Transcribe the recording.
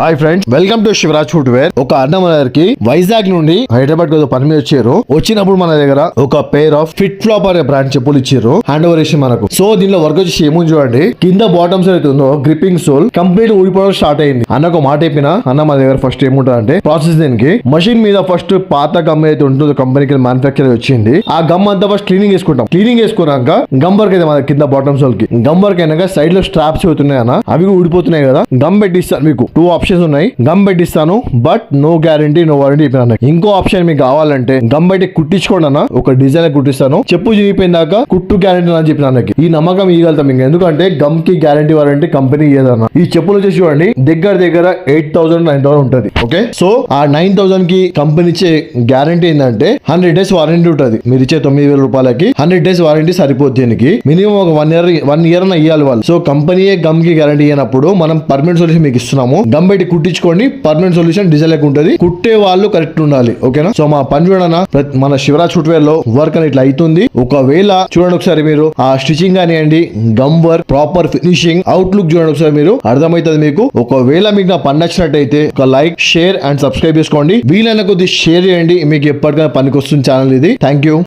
Hi friends, welcome to Shivraj footwear. ఒక అన్న మన దగ్గరికి వైజాగ్ నుండి హైదరాబాద్ పని మీద వచ్చారు. వచ్చినప్పుడు మన దగ్గర ఒక పేర్ ఆఫ్ ఫిట్ ఫ్లాప్ అనే బ్రాండ్ చెప్పులు ఇచ్చారు. హ్యాండ్ ఓవర్ చేసి మనకు. సో దీనిలో వర్క్ వచ్చేసి ఏముంది చూడండి, కింద బాటమ్స్ అవుతుందో గ్రిప్పింగ్ సోల్ కంప్లీట్ ఊడిపోవడం స్టార్ట్ అయింది. అన్న ఒక మాట చెప్పిన, అన్న మన దగ్గర ఫస్ట్ ఏముంటుంది అంటే ప్రాసెస్ దీనికి మషిన్ మీద ఫస్ట్ పాత గమ్ అయితే ఉంటుందో కంపెనీకి మ్యానుఫాక్చర్ వచ్చింది. ఆ గమ్ అంతా ఫస్ట్ క్లీనింగ్ చేసుకుంటాం. క్లీనింగ్ చేసుకున్నాక గమ్ వర్క్ అయితే మన కింద బాటమ్స్ వాళ్ళకి గమ్ వర్క్ అయినాక సైడ్ లో స్ట్రాప్స్ అవుతున్నాయి అన్న, అవి ఊడిపోతున్నాయి కదా. గమ్ పెట్టిస్తాను, మీకు 2 ఆప్షన్స్ ఉన్నాయి. గమ్ పెట్టిస్తాను but no guarantee no warranty చెప్పిన. ఇంకో ఆప్షన్ మీకు కావాలంటే గమ్ పెట్టి కుట్టించుకోండి అన్న, ఒక డిజైన్ కుట్టిస్తాను. చెప్పు చిరిగిపోయిన దాకా కుట్టు గ్యారంటీ అని చెప్పిన అన్నకి. ఈ నమ్మకం ఇవ్వగలుగుతాం మీకు, ఎందుకంటే గమ్ కి గ్యారంటీ వారంటీ కంపెనీ ఇయ్యదన్న. ఈ చెప్పులు వచ్చేసి చూడండి దగ్గర 8,000 9,000 ఉంటది. ఓకే, సో ఆ 9,000 కి కంపెనీ ఇచ్చే గ్యారంటీ ఏంటంటే 100 days వారంటీ ఉంటుంది. మీరు ఇచ్చే 9,000 రూపాయలకి 100 days వారంటీ సరిపోతుంది. దీనికి మినిమం ఒక 1 year అన్న ఇవ్వాలి వాళ్ళు. సో కంపెనీయే గమ్ కి గ్యారంటీ ఇవ్వనప్పుడు మనం పర్మనెంట్ సొల్యూషన్ మీకు ఇస్తున్నాము. గమ్ పెట్టి కుట్టించుకోండి, పర్మనెంట్ సొల్యూషన్ డిజైన్ లెక్క ఉంటుంది. కుట్టే వాళ్ళు కరెక్ట్ ఉండాలి. ఓకేనా? సో మా పని చూడనా, మన శివరాజ్ ఫుట్వేర్ లో వర్క్ అని ఇట్లా అవుతుంది. ఒకవేళ చూడండి ఒకసారి మీరు ఆ స్టిచింగ్ కానివ్వండి, gum work, proper finishing, outlook చూడండి ఒకసారి, మీరు అర్థమవుతుంది మీకు. ఒకవేళ మీకు నా పని నచ్చినట్టయితే ఒక లైక్, షేర్ అండ్ సబ్స్క్రైబ్ చేసుకోండి. వీలైన కొద్ది షేర్ చేయండి, మీకు ఎప్పటికైనా పనికి వస్తుంది ఛానల్ ఇది. Thank you.